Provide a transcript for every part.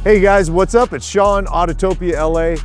Hey guys, what's up? It's Sean, Autotopia LA.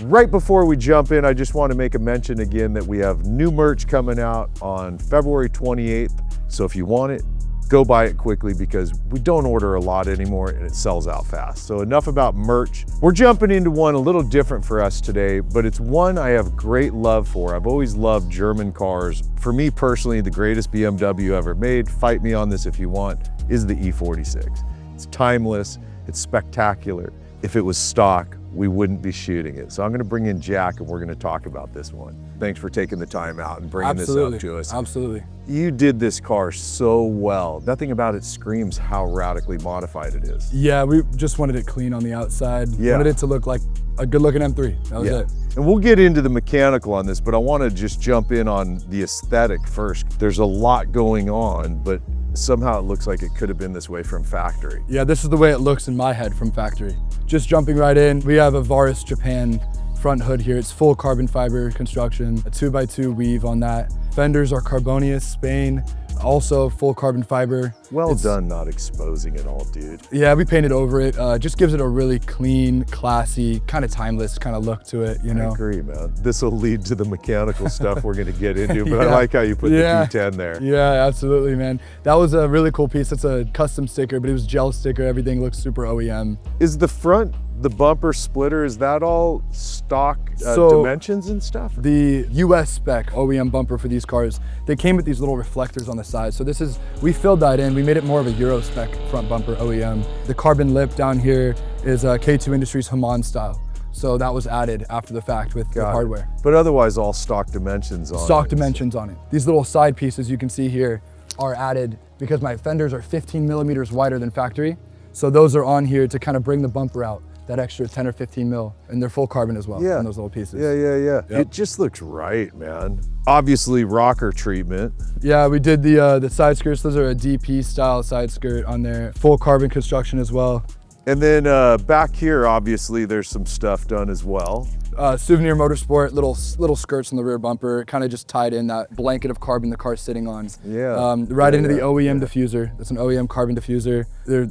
Right before we jump in, I just want to make a mention again that we have new merch coming out on February 28th. So if you want it, go buy it quickly because we don't order a lot anymore and it sells out fast. So enough about merch. We're jumping into one a little different for us today, but it's one I have great love for. I've always loved German cars. For me personally, the greatest BMW ever made, fight me on this if you want, is the E46. It's timeless, it's spectacular. If it was stock, we wouldn't be shooting it. So I'm gonna bring in Jack and we're gonna talk about this one. Thanks for taking the time out and bringing this up to us. Absolutely. You did this car so well. Nothing about it screams how radically modified it is. Yeah, we just wanted it clean on the outside. Yeah. Wanted it to look like a good looking M3, that was it. And we'll get into the mechanical on this, but I wanna just jump in on the aesthetic first. There's a lot going on, but somehow it looks like it could have been this way from factory. Yeah, this is the way it looks in my head from factory. Just jumping right in, we have a Varis Japan front hood here. It's full carbon fiber construction, a 2x2 weave on that. Fenders are Carbonius, Spain, also full carbon fiber. Well done not exposing it all, dude. Yeah, we painted over it. Just gives it a really clean, classy, kind of timeless kind of look to it, you know? I agree, man. This will lead to the mechanical stuff we're gonna get into, but I like how you put the V10 there. Yeah, absolutely, man. That was a really cool piece. It's a custom sticker, but it was gel sticker. Everything looks super OEM. Is the front, the bumper splitter, is that all stock dimensions and stuff? The US spec OEM bumper for these cars, they came with these little reflectors on the side. So this is, we filled that in. We made it more of a Euro spec front bumper OEM. The carbon lip down here is K2 Industries Haman style. So that was added after the fact with the hardware. But otherwise all stock dimensions on it. Stock dimensions on it. These little side pieces you can see here are added because my fenders are 15 millimeters wider than factory. So those are on here to kind of bring the bumper out, that extra 10 or 15 mil, and they're full carbon as well in those little pieces. Yeah. Yep. It just looks right, man. Obviously rocker treatment. Yeah, we did the side skirts. Those are a DP style side skirt on there. Full carbon construction as well. And then back here, obviously there's some stuff done as well. Souvenir Motorsport, little skirts on the rear bumper, kind of just tied in that blanket of carbon the car's sitting on. Yeah. Right into the OEM diffuser. That's an OEM carbon diffuser.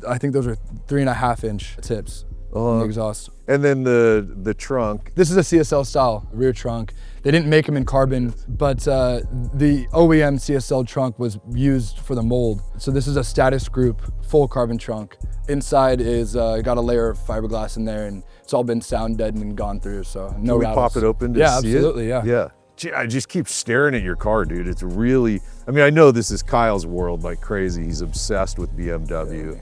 I think those are 3.5-inch tips. On the exhaust. And then the trunk. This is a CSL style rear trunk. They didn't make them in carbon, but the OEM CSL trunk was used for the mold. So this is a status group full carbon trunk. Inside is got a layer of fiberglass in there, and it's all been sound deadened and gone through, so no rattles. Can we pop it open to see it? Absolutely, yeah. Yeah. Gee, I just keep staring at your car, dude. It's really, I mean, I know this is Kyle's world like crazy. He's obsessed with BMW. Yeah.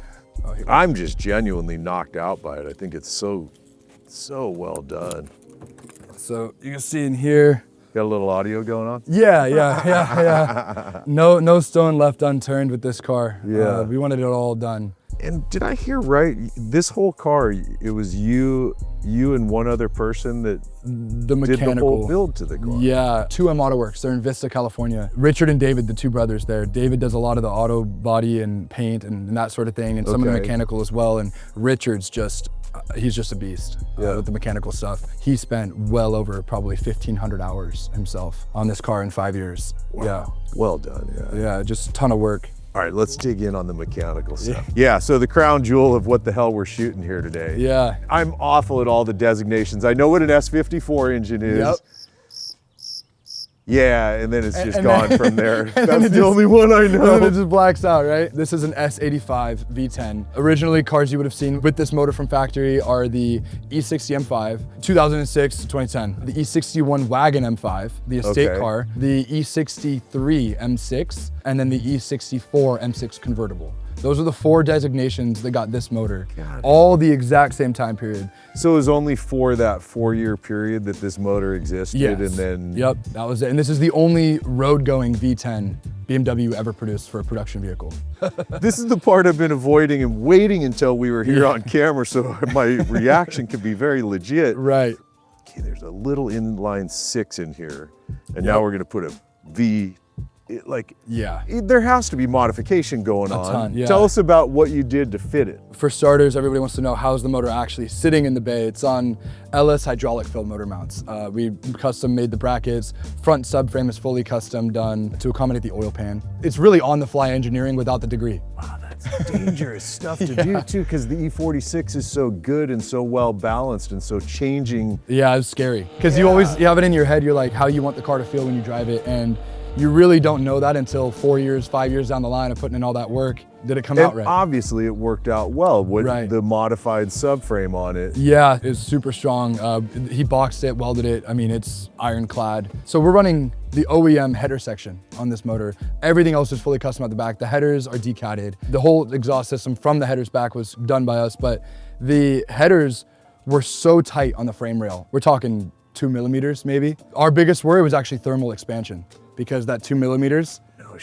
I'm just genuinely knocked out by it. I think it's so well done. So you can see in here. Got a little audio going on? Yeah. No stone left unturned with this car. Yeah. We wanted it all done. And did I hear right? This whole car, it was you and one other person that did the whole build to the car. Yeah, 2M Autowerks. They're in Vista, California. Richard and David, the two brothers there. David does a lot of the auto body and paint and that sort of thing, and some of the mechanical as well. And Richard's he's just a beast with the mechanical stuff. He spent well over probably 1,500 hours himself on this car in 5 years. Wow. Yeah. Well done, Yeah, just a ton of work. All right, let's dig in on the mechanical stuff. Yeah, so the crown jewel of what the hell we're shooting here today. Yeah. I'm awful at all the designations. I know what an S54 engine is. Yep. Yeah, and then it's just gone from there. That's the only one I know. And then it just blacks out, right? This is an S85 V10. Originally, cars you would have seen with this motor from factory are the E60 M5, 2006 to 2010. The E61 Wagon M5, the estate car, the E63 M6, and then the E64 M6 convertible. Those are the 4 designations that got this motor, all the exact same time period. So it was only for that 4-year period that this motor existed, and then... Yep, that was it. And this is the only road-going V10 BMW ever produced for a production vehicle. This is the part I've been avoiding and waiting until we were here on camera so my reaction could be very legit. Right. Okay, there's a little inline 6 in here, and now we're gonna put a V. There has to be modification going on. A ton, yeah. Tell us about what you did to fit it. For starters, everybody wants to know how's the motor actually sitting in the bay. It's on LS hydraulic filled motor mounts. We custom made the brackets. Front subframe is fully custom done to accommodate the oil pan. It's really on the fly engineering without the degree. Wow, that's dangerous stuff to do too, because the E46 is so good and so well balanced and so changing. Yeah, it's scary. Because you have it in your head, you're like, how you want the car to feel when you drive it. And you really don't know that until 4 years, 5 years down the line of putting in all that work. Did it come out right? Obviously it worked out well with the modified subframe on it. Yeah, it's super strong. He boxed it, welded it. I mean, it's ironclad. So we're running the OEM header section on this motor. Everything else is fully custom at the back. The headers are decatted. The whole exhaust system from the headers back was done by us, but the headers were so tight on the frame rail. We're talking 2 millimeters maybe. Our biggest worry was actually thermal expansion, because that 2 millimeters,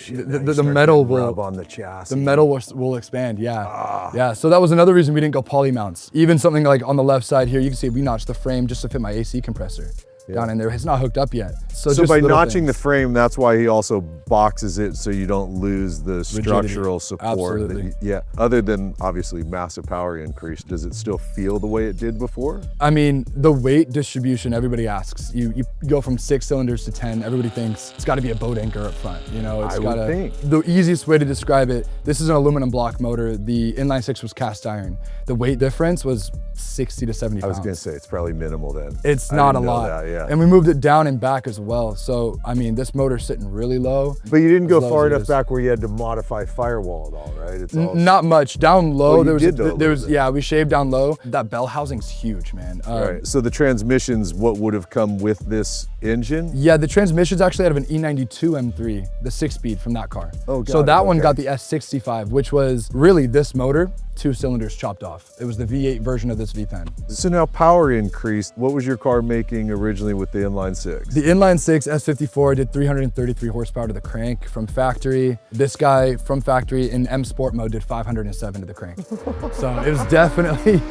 the metal will rub on the chassis. The metal will expand, yeah. So that was another reason we didn't go poly mounts. Even something like on the left side here, you can see we notched the frame just to fit my AC compressor down in there. It's not hooked up yet. So by notching the frame, that's why he also boxes it so you don't lose the structural support. Absolutely. Other than obviously massive power increase, does it still feel the way it did before? I mean, the weight distribution, everybody asks. You go from 6 cylinders to 10, everybody thinks it's gotta be a boat anchor up front. You know, I would think. The easiest way to describe it, this is an aluminum block motor. The inline 6 was cast iron. The weight difference was 60 to 70 pounds. I was gonna say, it's probably minimal then. It's not a lot. And we moved it down and back as well. So, I mean, this motor's sitting really low. But you didn't go far enough back where you had to modify firewall at all, right? It's all not much. Down low, well, we shaved down low. That bell housing's huge, man. Right, so the transmission's what would have come with this engine? Yeah, the transmission's actually out of an E92 M3, the 6-speed from that car. Oh, so that one got the S85, which was really this motor, 2 cylinders chopped off. It was the V8 version of this V10. So now power increased. What was your car making originally with the inline 6? The inline 6 S54 did 333 horsepower to the crank from factory. This guy from factory in M Sport mode did 507 to the crank. So it was definitely,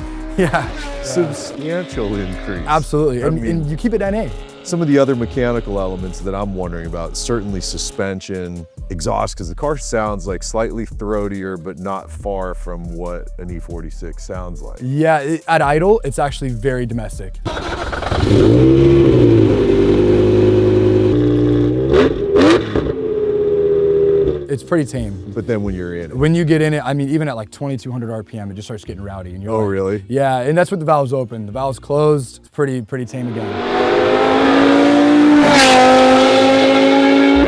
substantial increase. Absolutely, and you keep it NA. Some of the other mechanical elements that I'm wondering about, certainly suspension, exhaust, because the car sounds like slightly throatier, but not far from what an E46 sounds like. Yeah, at idle, it's actually very domestic. It's pretty tame. But then when you're in it. When you get in it, I mean, even at like 2,200 RPM, it just starts getting rowdy. And you're like, really? Yeah, and that's with the valves open. The valves closed, it's pretty tame again.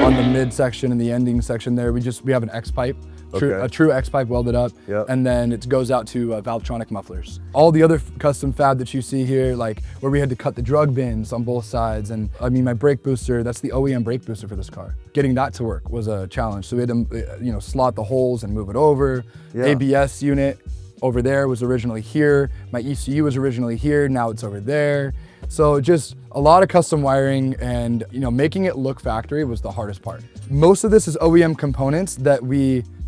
On the mid section and the ending section there, we have an X pipe, a true X pipe welded up, and then it goes out to Valvetronic mufflers. All the other custom fab that you see here, like where we had to cut the drug bins on both sides, and I mean my brake booster, that's the OEM brake booster for this car. Getting that to work was a challenge. So we had to, slot the holes and move it over. ABS unit over there was originally here. My ECU was originally here. Now it's over there. So just a lot of custom wiring, and making it look factory was the hardest part. Most of this is OEM components that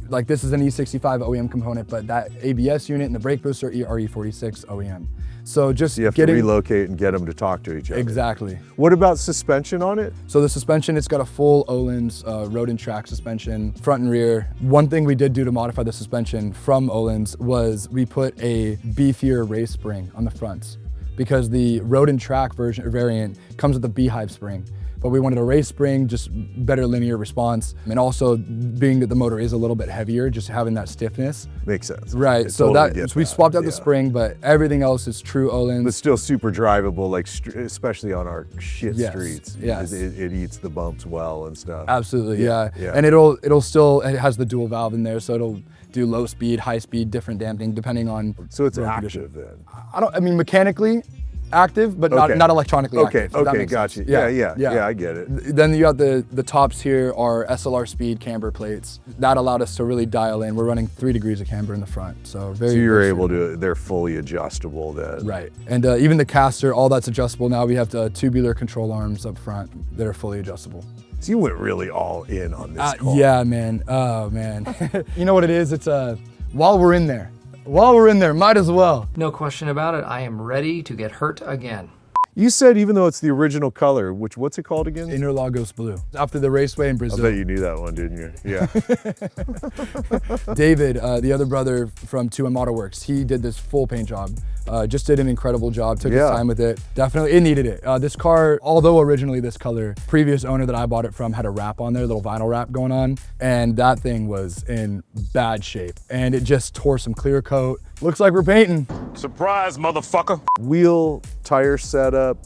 like this is an E65 OEM component, but that ABS unit and the brake booster are E46 OEM. So just you have to relocate and get them to talk to each other. Exactly. What about suspension on it? So the suspension, it's got a full Öhlins road and track suspension, front and rear. One thing we did do to modify the suspension from Öhlins was we put a beefier race spring on the fronts, because the road and track variant comes with a beehive spring. But we wanted a race spring, just better linear response. And also being that the motor is a little bit heavier, just having that stiffness. Makes sense. Right, so we swapped out the spring, but everything else is true Öhlins. But still super drivable, like especially on our shit streets. Yes. It eats the bumps well and stuff. Absolutely, yeah. And it has the dual valve in there, so it'll do low speed, high speed, different damping, depending on. So it's active then? I mean, mechanically active, but not electronically active. Okay, gotcha. Yeah, I get it. Then you got the tops here are SLR speed camber plates. That allowed us to really dial in. We're running 3 degrees of camber in the front, so So you're able to, they're fully adjustable then. Right, and even the caster, all that's adjustable now. We have tubular control arms up front that are fully adjustable. So you went really all in on this car. Yeah, man. Oh, man. You know what it is? It's while we're in there, might as well. No question about it. I am ready to get hurt again. You said even though it's the original color, what's it called again? Interlagos blue. After the raceway in Brazil. I bet you knew that one, didn't you? Yeah. David, the other brother from 2M Autowerks, he did this full paint job Just did an incredible job, took his time with it. Definitely, it needed it. This car, although originally this color, previous owner that I bought it from had a wrap on there, a little vinyl wrap going on, and that thing was in bad shape. And it just tore some clear coat. Looks like we're painting. Surprise, motherfucker. Wheel, tire setup,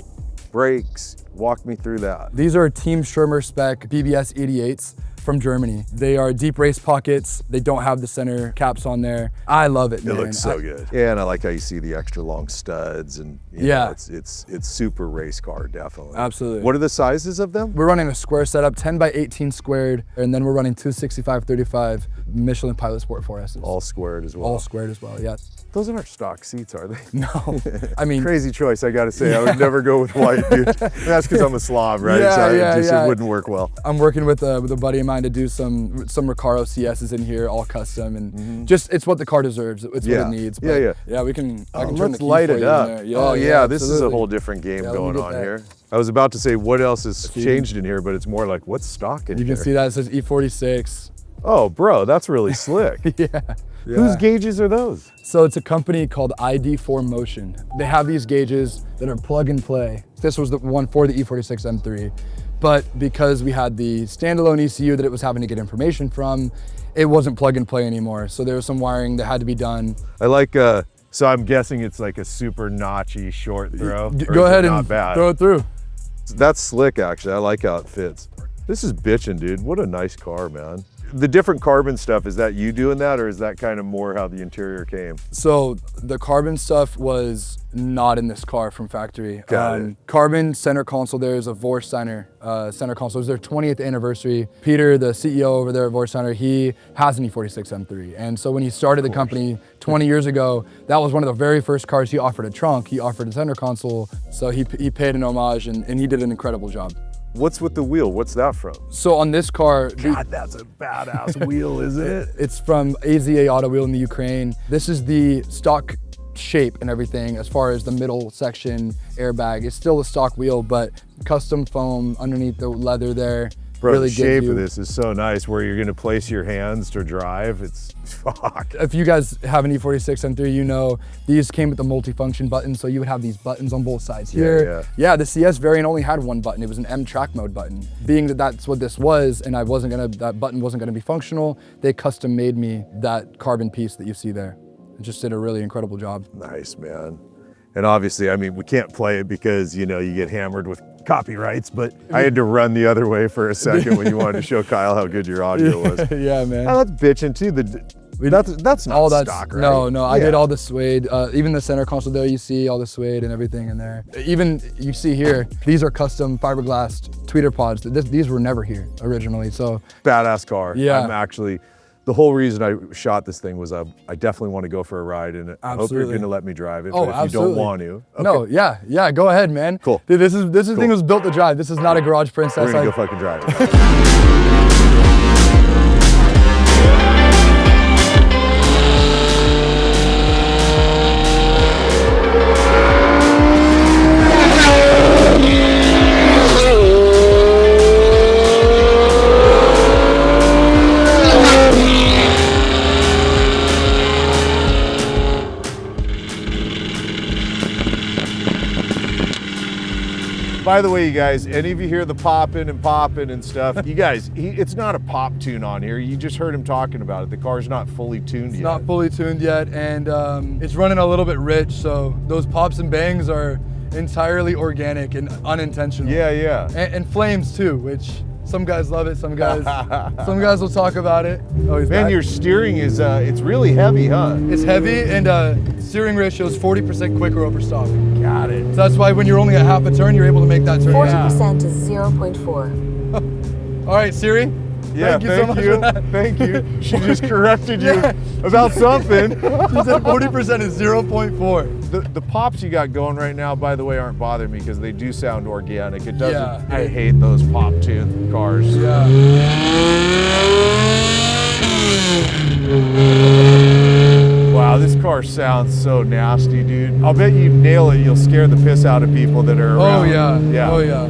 brakes, walk me through that. These are Team Schirmer spec BBS 88s from Germany. They are deep race pockets. They don't have the center caps on there. I love it, man. It looks so good. Yeah, and I like how you see the extra long studs, and you know, it's super race car, definitely. Absolutely. What are the sizes of them? We're running a square setup, 10 by 18 squared, and then we're running 265/35 Michelin Pilot Sport 4Ss. All squared as well. All squared as well, yeah. Those aren't stock seats, are they? No, I mean. Crazy choice, I gotta say. I would never go with white, dude. That's because I'm a Slav, right? Yeah, so yeah, it wouldn't work well. I'm working with a buddy of mine to do some Recaro CSs in here, all custom, and just, it's what the car deserves. It's what it needs. But yeah, we can, I can turn the let's key light for it you up. in there. Oh yeah, this is a absolutely. whole different game let me going get on that. here. I was about to say, what else has changed in here, but it's more like, what's stock in here? You can see that it says E46. Oh, bro, that's really slick. Yeah. Whose gauges are those? So it's a company called ID4 Motion. They have these gauges that are plug and play. This was the one for the E46 M3, but because we had the standalone ECU that it was having to get information from, it wasn't plug and play anymore. So there was some wiring that had to be done. I like, so I'm guessing it's like a super notchy short throw. Go ahead and throw it through. That's slick, actually. I like how it fits. This is bitchin', dude. What a nice car, man. The different carbon stuff, is that you doing that, or is that kind of more how the interior came? So the carbon stuff was not in this car from factory. Got it. Carbon center console, there's a Vorsteiner center console. It was their 20th anniversary. Peter, the CEO over there at Vorsteiner, he has an E46 M3. And so when he started the company 20 years ago, that was one of the very first cars he offered a trunk, he offered a center console. So he paid an homage, and he did an incredible job. What's with the wheel? What's that from? So on this car, God, that's a badass wheel, isn't it? It's from AZA Auto Wheel in the Ukraine. This is the stock shape and everything as far as the middle section airbag. It's still a stock wheel, but custom foam underneath the leather there. Bro, really the shape of this is so nice, where you're gonna place your hands to drive. It's fuck. If you guys have an E46 M3, you know these came with the multi-function buttons, so you would have these buttons on both sides here. Yeah, the CS variant only had one button. It was an M track mode button. Being that that's what this was, and that button wasn't gonna be functional, they custom made me that carbon piece that you see there. It just did a really incredible job. Nice, man. And obviously, I mean, we can't play it because, you know, you get hammered with copyrights, but I had to run the other way for a second when you wanted to show Kyle how good your audio was. Yeah, man. Oh, that's bitching too. That's not all stock, right? No, I did all the suede, even the center console there, you see all the suede and everything in there. Even, you see here, these are custom fiberglass tweeter pods. These were never here originally, so. Badass car. Yeah. I'm actually, the whole reason I shot this thing was I definitely want to go for a ride, and I hope you're going to let me drive it. Oh, but if absolutely. you don't want to. Okay. No, yeah, go ahead, man. Cool. Dude, this thing was built to drive. This is not a garage princess. We're going to go fucking drive it. By the way, you guys, any of you hear the popping and stuff, you guys, it's not a pop tune on here. You just heard him talking about it. The car's not fully tuned yet. It's not fully tuned yet, and it's running a little bit rich, so those pops and bangs are entirely organic and unintentional. Yeah. And flames too, which some guys love it, some guys will talk about it. Oh, he's Man, back. your steering is, it's really heavy, huh? It's heavy, and steering ratio is 40% quicker over stock. Got it. So that's why when you're only a half a turn, you're able to make that turn. 40% is 0.4. All right, Siri. Yeah, thank you so much for that. Thank you. She just corrected you about something. She said 40% is 0.4. The pops you got going right now, by the way, aren't bothering me because they do sound organic. It doesn't. Yeah. I hate those pop tune cars. Yeah. Wow, this car sounds so nasty, dude. I'll bet you nail it. You'll scare the piss out of people that are around. Oh yeah. Yeah. Oh yeah.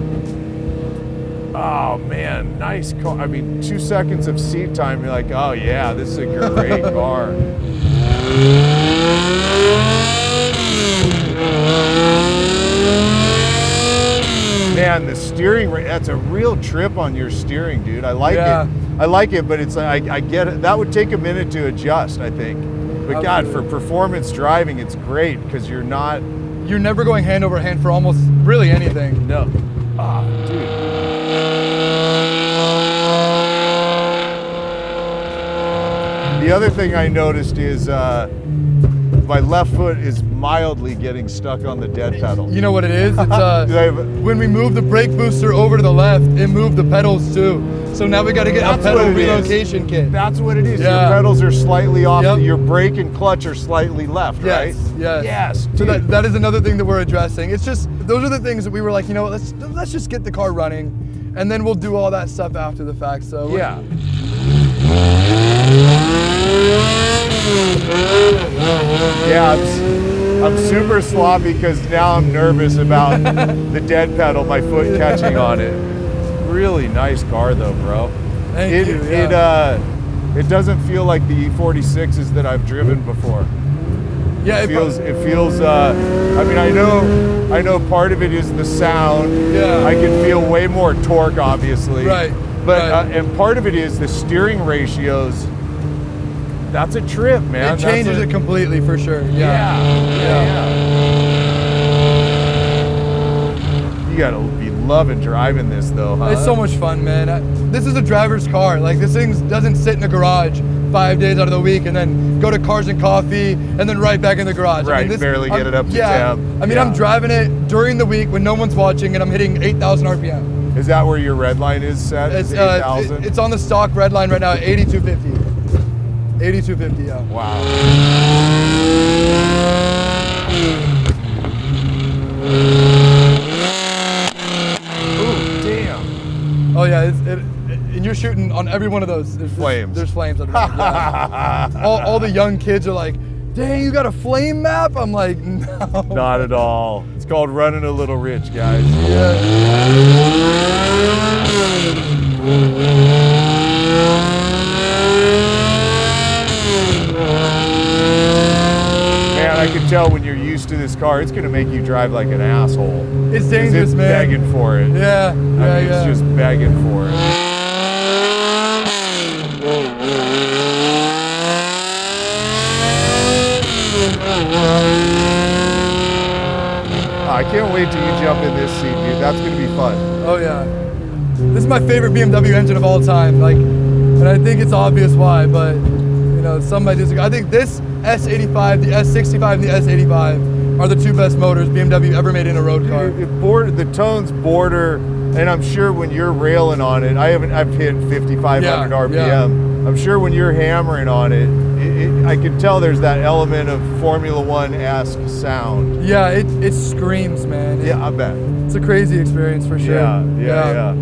Oh man, nice car. I mean, 2 seconds of seat time, you're like, oh yeah, this is a great car. Man, the steering, that's a real trip on your steering, dude. I like Yeah. it. I like it, but it's I get it. That would take a minute to adjust, I think. But God, for performance driving, it's great because you're never going hand over hand for almost really anything. no. Ah, dude. The other thing I noticed is my left foot is mildly getting stuck on the dead pedal. You know what it is? It's when we moved the brake booster over to the left, it moved the pedals too. So now we got to get a pedal relocation kit. That's what it is. Yeah. Your pedals are slightly off. Yep. Your brake and clutch are slightly left, right? Yes. Yes. So dude. that is another thing that we're addressing. It's just, those are the things that we were like, you know what, let's just get the car running and then we'll do all that stuff after the fact. So Yeah. Yeah, I'm super sloppy because now I'm nervous about the dead pedal, my foot catching on it. Really nice car though, bro. Thank you. Yeah. It doesn't feel like the E46s that I've driven before. Yeah, It feels. I mean, I know part of it is the sound. Yeah. I can feel way more torque, obviously. Right. But right. And part of it is the steering ratios. That's a trip, man. It changes it completely for sure. Yeah. You gotta be loving driving this though, huh? It's so much fun, man. This is a driver's car. Like this thing doesn't sit in the garage 5 days out of the week and then go to Cars and Coffee and then right back in the garage. Right, I mean, barely get it up to temp. I mean, I'm driving it during the week when no one's watching and I'm hitting 8,000 RPM. Is that where your red line is set? It's 8,000? it's on the stock red line right now at 8250. 8250, yeah. Wow. Ooh, damn. Oh yeah, and you're shooting on every one of those. There's Flames. There's flames on the back. Yeah. all the young kids are like, dang, you got a flame map? I'm like, no. Not at all. It's called running a little rich, guys. Man, I can tell when you're used to this car, it's gonna make you drive like an asshole. It's dangerous, it's man. begging for it. Yeah, I mean, it's just begging for it. I can't wait till you jump in this seat, dude. That's gonna be fun. Oh yeah. This is my favorite BMW engine of all time. Like, and I think it's obvious why, but you know, some might disagree. I think this S85, the S65, and the S85 are the two best motors BMW ever made in a road car. The tones border, and I'm sure when you're railing on it, I've hit 5,500 RPM. Yeah. I'm sure when you're hammering on it, I can tell there's that element of Formula One-esque sound. Yeah, it screams, man. Yeah, I bet. It's a crazy experience for sure. Yeah.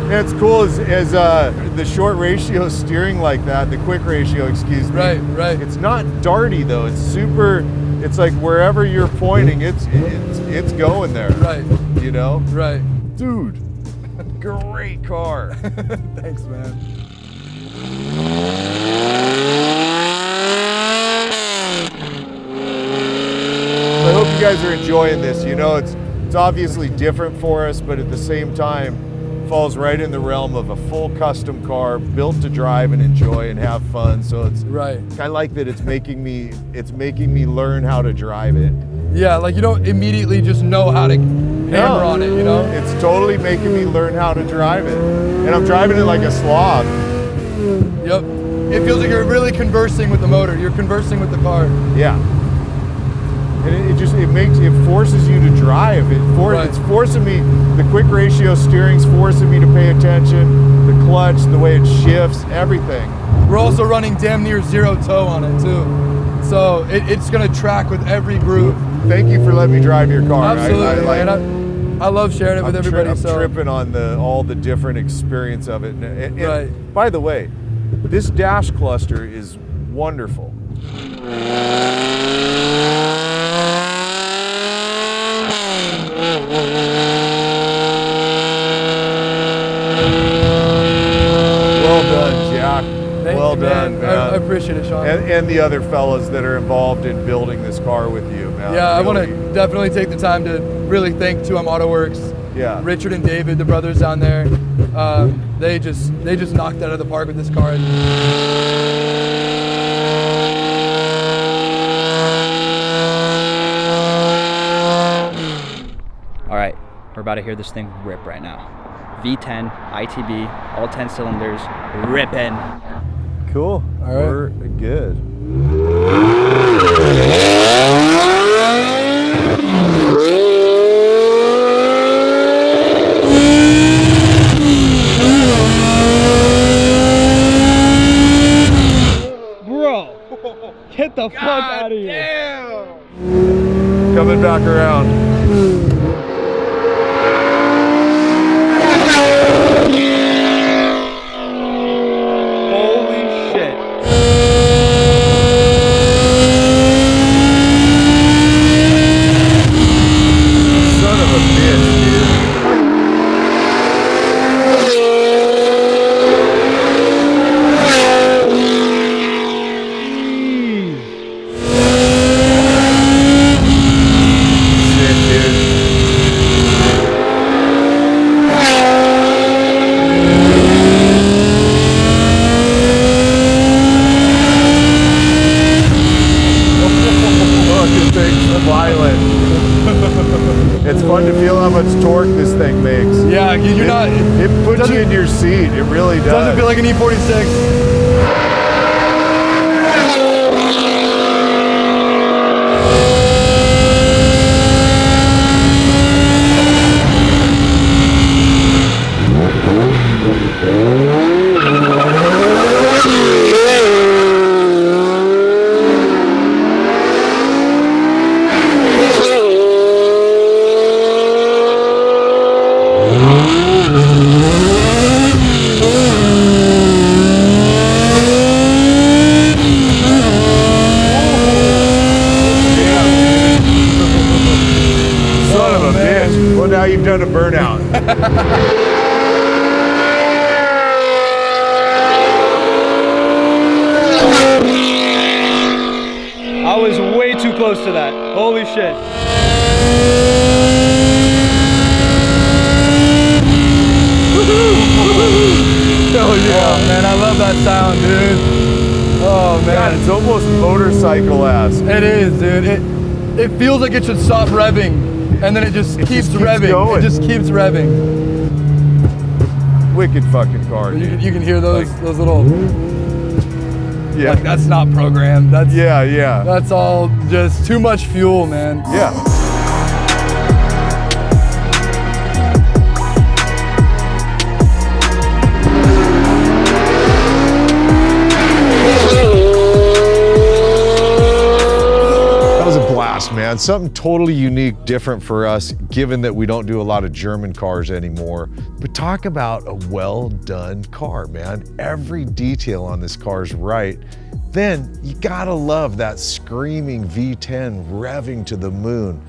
Yeah, it's cool as the short ratio steering like that, the quick ratio, excuse me. Right. It's not darty though. It's super. It's like wherever you're pointing, it's going there. Right. You know. Right. Dude, great car. Thanks, man. So I hope you guys are enjoying this. You know, it's obviously different for us, but at the same time, falls right in the realm of a full custom car built to drive and enjoy and have fun. So it's right. I like that it's making me learn how to drive it. Yeah, like you don't immediately just know how to hammer on it, you know? It's totally making me learn how to drive it. And I'm driving it like a slob. Yep. It feels like you're really conversing with the motor. You're conversing with the car. Yeah. And it forces you to drive. It's forcing me, the quick ratio steering's forcing me to pay attention, the clutch, the way it shifts, everything. We're also running damn near zero toe on it too. So it's gonna track with every groove. Thank you for letting me drive your car. Absolutely, I love sharing it with everybody. I'm tripping on all the different experience of it. And right. By the way, this dash cluster is wonderful. Well done, Jack. Thank well you, done, man. I man. I appreciate it, Sean. And the other fellas that are involved in building this car with you, man. Yeah, I want Really. to definitely take the time to really thank 2M Autowerks. Yeah. Richard and David, the brothers down there. They just knocked it out of the park with this car. All right, we're about to hear this thing rip right now. V10, ITB, all 10 cylinders, ripping. Cool. All right. We're good. Bro, get the fuck out of here. Coming back around. Holy shit. Son of a bitch, dude. Sick, dude. Fucking thing's violent. It's fun to feel how much torque this thing makes. Yeah, you're not. It puts you in your seat. It really does. Doesn't feel like an E46. Son of a bitch. Well, now you've done a burnout. I was way too close to that. Holy shit. Hell yeah. Oh man, I love that sound, dude. Oh man, God, it's almost motorcycle-esque. it is, dude. It feels like it should stop revving, and then it just keeps revving. going. It just keeps revving. Wicked fucking car, You dude. can hear those little. Yeah. Like, that's not programmed. Yeah. That's all just too much fuel, man. Yeah. That was a blast, man. Something totally unique, different for us, given that we don't do a lot of German cars anymore. But talk about a well-done car, man. Every detail on this car is right. Then you gotta love that screaming V10 revving to the moon.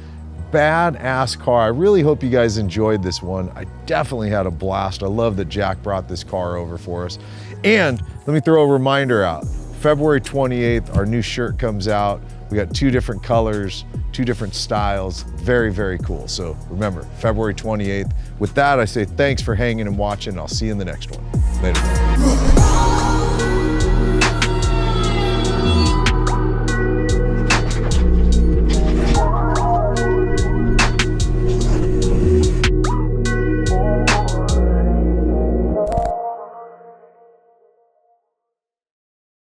Badass car. I really hope you guys enjoyed this one. I definitely had a blast. I love that Jack brought this car over for us. And let me throw a reminder out. February 28th, our new shirt comes out. We got 2 different colors, 2 different styles. Very, very cool. So remember, February 28th. With that, I say thanks for hanging and watching. I'll see you in the next one. Later.